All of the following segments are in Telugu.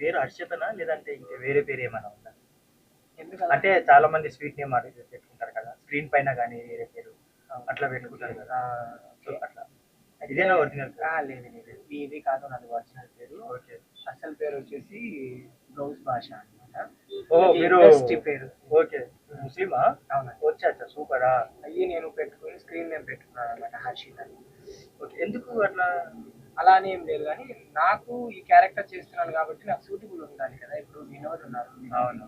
పేరు హర్షితనా? లేదంటే ఇంకా వేరే పేరు ఏమైనా ఉందా? ఎందుకలా? అంటే చాలా మంది స్వీట్ నేమ్ అది పెట్టుకుంటారు కదా! స్క్రీన్ పైన గాని వేరే పేరు అట్లా పెట్టుకుంటారు కదా! సో, అట్లా. ఇదేనా ఒరిజినల్ పేరు? లేదు లేదు, ఇది కాదు నాది ఒరిజినల్ పేరు. ఓకే. అసలు పేరు వచ్చేసి గౌస్ భాష అన్నమాట. ఓహ్! అది మీరు ఇండస్ట్రీ పేరు. ఓకే. ముస్లిమా? అవునండి. వచ్చా అచ్చా సూపరా! అయ్యి నేను పెట్టుకొని స్క్రీన్ నేమ్ పెట్టుకున్నాను అనమాట, హర్షిత్ అని. ఓకే. ఎందుకు అట్లా? అలా అని ఏం లేదు కానీ నాకు ఈ క్యారెక్టర్ చేస్తున్నాను కాబట్టి నాకు సూటబుల్ ఉండాలి కదా. ఇప్పుడు వినోద్ ఉన్నారు, అవును.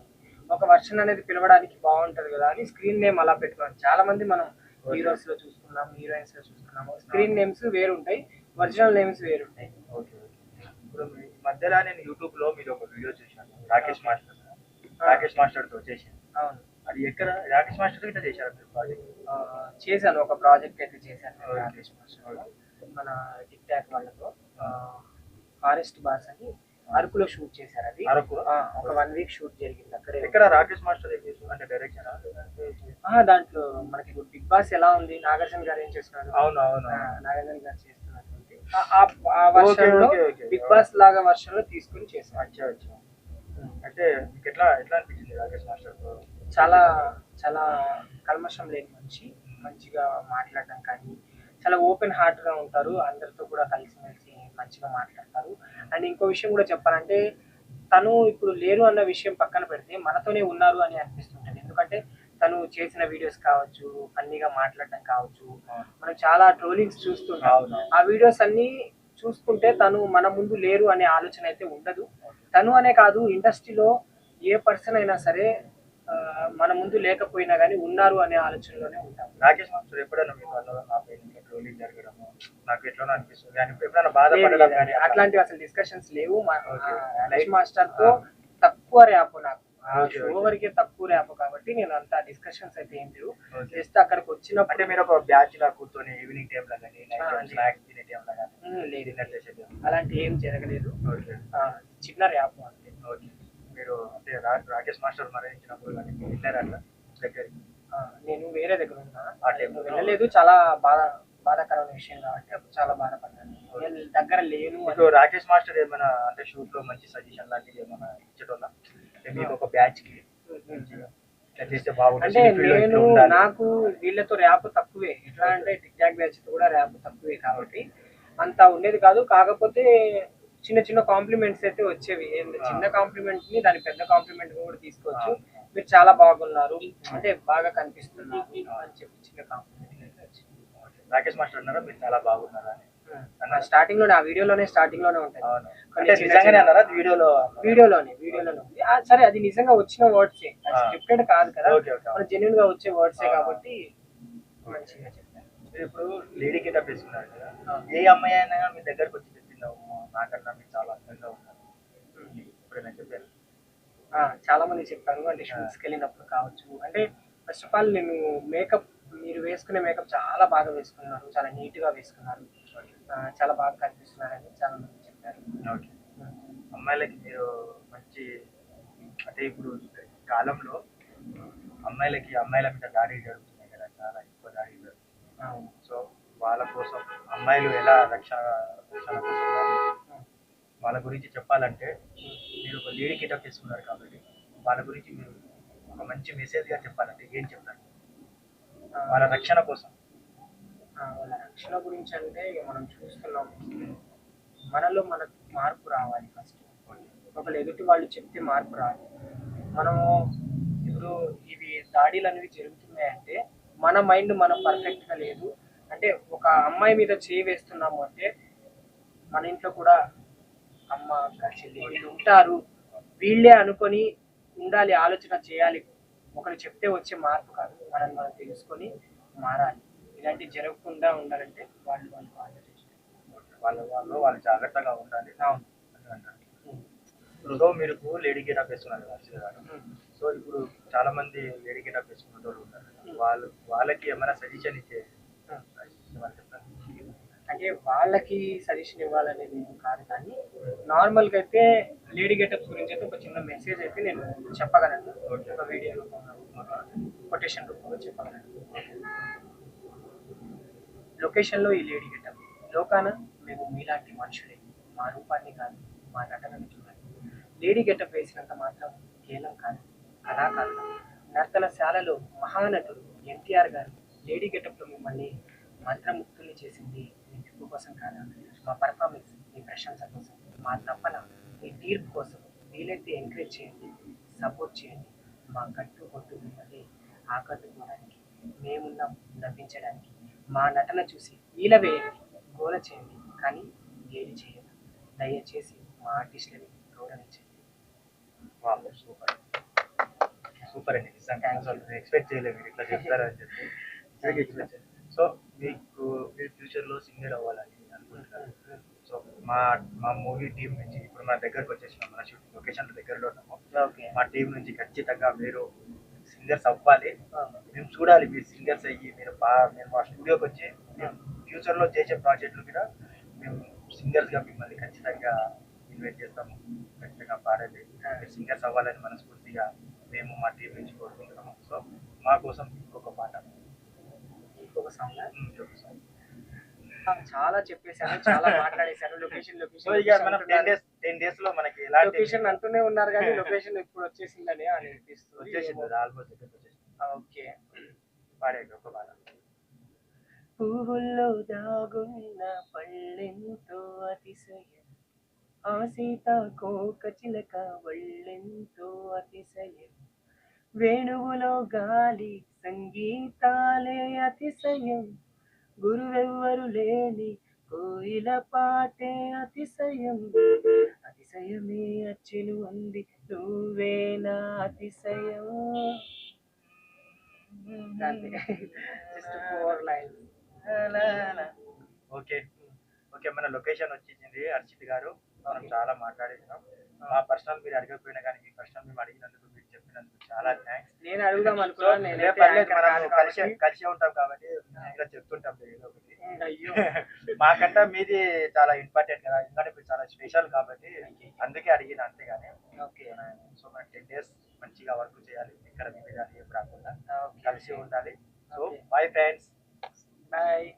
ఒక వర్షన్ అనేది పిలవడానికి బాగుంటది కదా అని స్క్రీన్ నేమ్ అలా పెట్టుకున్నాను. చాలా మంది మనం హీరోస్ లో చూసుకున్నాం, హీరోయిన్స్ లో చూసుకున్నాము, స్క్రీన్ నేమ్స్ వేరు ఉంటాయి, ఒరిజినల్ నేమ్స్ వేరు ఉంటాయి. ఓకే. ఓకే. ఇప్పుడు ఈ మధ్యలో నేను యూట్యూబ్‌లో మీది ఒక వీడియో చూశాను. రాకేష్ మాస్టర్. రాకేష్ మాస్టర్‌తో చేశాను. అవును. అది ఎక్కడ రాకేష్ మాస్టర్ ఇట్లా చేశారా మీరు ప్రాజెక్ట్? చేశాను, ఒక ప్రాజెక్ట్ అయితే చేశాను ఓకే. రాకేష్ మాస్టర్ మన టిక్ టాక్ వాళ్ళతో. ఫారెస్ట్ బాస్ అని అరకులో షూట్ చేశారు అది. అరకు? ఒక 1 వీక్ షూట్ జరిగింది అక్కడే. ఇక్కడ రాకేష్ మాస్టర్ ఏం చేశారు? అంటే డైరెక్షనా? దాంట్లో మనకి ఇప్పుడు బిగ్ బాస్ ఎలా ఉంది, నాగార్జున గారు ఏం చేస్తున్నారు, అవును. అవును. నాగార్జున గారు చేస్తున్నటువంటి ఆ version లో ఓకే. ఓకే. బిగ్ బాస్ లాగా వర్షన్ లో తీసుకుని చేశారు. అచ్చా! అచ్చా! అంటే మీకు ఎట్లా ఎట్లా అనిపించింది రాకేష్ మాస్టర్‌తో? చాలా చాలా కల్మషం లేని మనిషి, మంచిగా మాట్లాడడం కానీ చాలా ఓపెన్ హార్ట్ గా ఉంటారు, అందరితో కూడా కలిసిమెలిసి మంచిగా మాట్లాడతారు. అండ్ ఇంకో విషయం కూడా చెప్పాలంటే తను ఇప్పుడు లేరు అన్న విషయం పక్కన పెడితే మనతోనే ఉన్నారు అని అనిపిస్తుంటది. ఎందుకంటే తను చేసిన వీడియోస్ కావచ్చు, ఫన్నీగా మాట్లాడడం కావచ్చు, మనం చాలా ట్రోలింగ్స్ చూస్తుంటాం. అవును. ఆ వీడియోస్ అన్ని చూసుకుంటే తను మన ముందు లేరు అనే ఆలోచన అయితే ఉండదు. తను అనే కాదు, ఇండస్ట్రీలో ఏ పర్సన్ అయినా సరే మన ముందు లేకపోయినా కానీ ఉన్నారు అనే ఆలోచనలోనే ఉంటాం. రాకేష్ మాస్టర్ ఎప్పుడైనా మీ వల్ల నాపై ఇట్లా ట్రోలింగ్ జరగడము నాకు ఎట్లనో అనిపిస్తుంది. కానీ ఎప్పుడైనా బాధపడడం లేదు, కానీ అట్లాంటివి అసలు డిస్కషన్స్ లేవు. ఓకే. రాకేష్ మాస్టర్ తో తక్కువ ర్యాప్ నాకు, ఓకే. షో వరకే తక్కువ ర్యాప్ కాబట్టి నేను అంత డిస్కషన్స్ అయితే ఏం లేవు. ఓకే. జస్ట్ అక్కడికి వచ్చినప్పుడు అంటే మీరు ఒక బ్యాచ్ లా కూర్చొని ఈవినింగ్ టైంలో కానీ నైట్ స్నాక్స్ తినే టైంలో కానీ లేదు, డిన్నర్ చేసే టైంలో. అలాంటి ఏం జరగలేదు. ఓకే. చిన్న ర్యాప్ అంతే. ఓకే. మీరు అంటే రాకేష్ మాస్టర్ మరణించినప్పుడు కానీ మీరు వెళ్ళారా అట్లా దగ్గరికి? నేను వేరే దగ్గర ఉన్నా, ఆ టైంలో వెళ్ళలేదు. చాలా బాధాకరమైన విషయం కాబట్టి అప్పుడు చాలా బాధపడ్డాను. నేను దగ్గర లేను అని. మీకు రాకేష్ మాస్టర్ ఏమైనా అంటే షూట్ లో మంచి సజెషన్ లాంటివి ఏమైనా ఇచ్చటోళ్ళ? అంటే మీకు ఒక బ్యాచ్ కి మంచిగా ఇట్లా చేస్తే బాగుంటుంది, అంటే field లో ఇట్లా నేను ఉండాలి. నాకు వీళ్ళతో ర్యాప్ తక్కువే. ఎట్లా అంటే టిక్ టాక్ బ్యాచ్ తో కూడా ర్యాప్ తక్కువే కాబట్టి అంత ఉండేది కాదు. కాకపోతే చిన్న చిన్న కాంప్లిమెంట్స్ అయితే వచ్చేవి. చిన్న కాంప్లిమెంట్ ని దాని పెద్ద కాంప్లిమెంట్ కూడా తీసుకోవచ్చు. మీరు చాలా బాగున్నారు, అంటే బాగా కనిపిస్తున్నారు అని చెప్పి చిన్న కాంప్లిమెంట్ అయితే వచ్చింది. రాకేష్ మాస్టర్ అన్నారా మీరు చాలా బాగున్నారా అని? స్టార్టింగ్ లోనే, ఆ వీడియోలోనే స్టార్టింగ్ లోనే ఉంటాయి. అవును. కొన్ని అంటే చిన్న నిజంగానే చిన్న- అన్నారా వీడియోలో? వీడియోలోనే ఉంది. సరే, అది నిజంగా వచ్చిన వర్డ్సే, స్క్రిప్టెడ్ కాదు కదా, ఓకే. ఓకే. మన జెన్యున్ గా వచ్చే వర్డ్సే కాబట్టి మంచిగా చెప్పారు. మీరు ఇప్పుడు లేడీ గెటప్ వేసుకున్నారు కదా, ఏ అమ్మాయి అయినా కానీ మీ దగ్గరకు వచ్చి చెప్పిందా నాకన్నా మీరు చాలా అందంగా ఉన్నారు ఎప్పుడైనా చెప్పారు? చాలా మంది చెప్పారు. అంటే షూట్స్కి వెళ్ళినప్పుడు కావచ్చు. అంటే ఫస్ట్ ఆఫ్ ఆల్ నేను మేకప్, మీరు వేసుకునే మేకప్ చాలా బాగా వేసుకున్నారు, చాలా నీట్ గా వేసుకున్నారు, చాలా బాగా కనిపిస్తున్నారని చాలా మంది చెప్పారు. ఓకే. అమ్మాయిలకి మీరు మంచి అంటే ఇప్పుడు కాలంలో అమ్మాయిల మీద దాడి జరుగుతున్నాయి కదా, చాలా ఎక్కువ దాడి జరుగుతుంది. సో వాళ్ళ కోసం అమ్మాయిలు ఎలా రక్షణ రక్షణ కోసం కానీ వాళ్ళ గురించి చెప్పాలంటే మీరు ఒక లేడీ గెటప్ తీసుకున్నారు కాబట్టి వాళ్ళ గురించి మీరు ఒక మంచి మెసేజ్గా చెప్పాలంటే ఏం చెప్తారు వాళ్ళ రక్షణ కోసం? వాళ్ళ రక్షణ గురించి అంటే ఇక మనం చూస్తున్నాం, మనలో మనకు మార్పు రావాలి ఫస్ట్. ఒకళ్ళు ఎదుటి వాళ్ళు చెప్తే మార్పు రావాలి. మనము ఇప్పుడు ఇవి దాడులు అనేవి జరుగుతున్నాయంటే మన మైండ్ మనం పర్ఫెక్ట్ గా లేదు. అంటే ఒక అమ్మాయి మీద చేయి వేస్తున్నాము అంటే మన ఇంట్లో కూడా అమ్మ, అక్క, చెల్లి వీళ్ళు ఉంటారు, వీళ్ళే అనుకొని ఉండాలి, ఆలోచన చేయాలి. ఒకరు చెప్తే వచ్చే మార్పు కాదు, మనం తెలుసుకొని మారాలి. ఇలాంటివి జరగకుండా ఉండాలంటే వాళ్ళు వాళ్ళు జాగ్రత్తగా ఉండాలి. అవును. అని అంటారు. సో మీరు లేడీ గెటప్ వేస్తున్నారు కదా అర్షిత్ గారు. సో ఇప్పుడు చాలా మంది లేడీ గెటప్ వేసుకున్న వాళ్ళు ఉన్నారు. వాళ్ళకి ఏమైనా సజెషన్ ఇచ్చే వాళ్ళు చెప్తారు? అంటే వాళ్ళకి సజెషన్ ఇవ్వాలనేది ఏం కాదు, కానీ నార్మల్గా అయితే లేడీ గెటప్స్ గురించి అయితే ఒక చిన్న మెసేజ్ అయితే నేను చెప్పగలను. ఒక వీడియో రూపంలో, కొటేషన్ రూపంలో చెప్పగలను. లొకేషన్లో ఈ లేడీ గెటప్, లోకాన మేము మీలాంటి మనుషులే, మా రూపాన్ని కాదు మా నటనను చూడండి. లేడీ గెటప్ వేసినంత మాత్రం కేవలం కాదు. కళాకారులు, నర్తనశాలలో మహానటుడు ఎన్టీఆర్ గారు లేడీ గెటప్లో మిమ్మల్ని మంత్రముగ్ధుల్ని చేసింది మీ మెప్పు కోసం కాదా? మా పర్ఫార్మెన్స్ మీ ప్రశంస కోసం, మా తపన మీ తీర్పు కోసం. వీలైతే ఎంకరేజ్ చేయండి, సపోర్ట్ చేయండి. మా కట్టు కొట్టు మిమ్మల్ని ఆకట్టుకోవడానికి, మేమున్నాం నవ్వించడానికి. మా నటన చూసి ఈల వేయండి, గోల చేయండి, కానీ గేలి చేయదు. దయచేసి మా ఆర్టిస్టులని గౌరవించండి. వావ్, సూపర్ సూపర్ అండి. నిజంగా అసలు ఎక్స్పెక్ట్ చేయలేదు మీరు ఇట్లా చెప్తారని చెప్పి. నిజంగా ఎక్స్పెక్ట్ చేయలేదు. సో మీకు మీరు ఫ్యూచర్లో సింగర్ అవ్వాలని అనుకుంటున్నారు. సో మా మా మూవీ టీం నుంచి ఇప్పుడు మన దగ్గరకు వచ్చేసినాం, మన షూటింగ్ లొకేషన్ దగ్గరలో ఉన్నాము. ఓకే. మా టీం నుంచి ఖచ్చితంగా మీరు సింగర్స్ అవ్వాలి. మేము చూడాలి మీరు సింగర్స్ అయ్యి మీరు మేము మా స్టూడియోకి వచ్చి మేము ఫ్యూచర్లో చేసే ప్రాజెక్టులు కూడా మేము సింగర్స్గా మిమ్మల్ని ఖచ్చితంగా ఇన్వైట్ చేస్తాము. ఖచ్చితంగా పాడండి, మీరు సింగర్స్ అవ్వాలని మనస్ఫూర్తిగా మేము మా టీం నుంచి కోరుకుంటున్నాము. సో మా కోసం ఇంకొక పాట, ఇంకొక సాంగ్. ఇంకొక సాంగ్. చాలా చెప్పేశాను, చాలా మాట్లాడేశాను. సో ఇక మనం 10 days లో మనకి ఎలాంటి లొకేషన్ అంటూనే ఉన్నారు కానీ లొకేషన్ ఇప్పుడు వచ్చేసిందని అనిపిస్తుంది. వచ్చేసింది, ఆల్మోస్ట్ దగ్గరకు వచ్చేసింది. ఓకే. పాడే ఒక పాట. పువ్వుల్లో దాగున్న పళ్ళెంతో అతిశయం, ఆ సీతాకోక చిలక వళ్ళెంతో అతిశయం, వేణువులో గాలి సంగీతాలే అతిశయం, గురువెవ్వరు లేని కోయిల పాటే అతిశయం, అతిశయమే అచ్చెను అంది నువ్వేనా అతిశయం. Just 4 lines. ఓకే ఓకే, మన లొకేషన్ వచ్చేసింది హర్షిత్ గారు. మనం చాలా మాట్లాడేసినాం. మా పర్సనల్ మీరు అడగకపోయినా కానీ మీ పర్సనల్ మేము అడిగినందుకు మీరు చెప్పినందుకు చాలా థ్యాంక్స్. నేను అడుగుదాం అనుకున్నాను. కలిసే ఉంటాం కాబట్టి ఇంకా చెప్తుంటాం ఏదో ఒకటి. అయ్యో, మాకంటే మీది చాలా ఇంపార్టెంట్ కదా, ఎందుకంటే మీరు చాలా స్పెషల్ కాబట్టి అందుకే అడిగిన, అంతేగాని. ఓకే. సో మన 10 days మంచిగా వర్క్ చేయాలి, ఇక్కడ మీ మీద ఏం రాకుండా కలిసి ఉండాలి. So bye friends. బాయ్.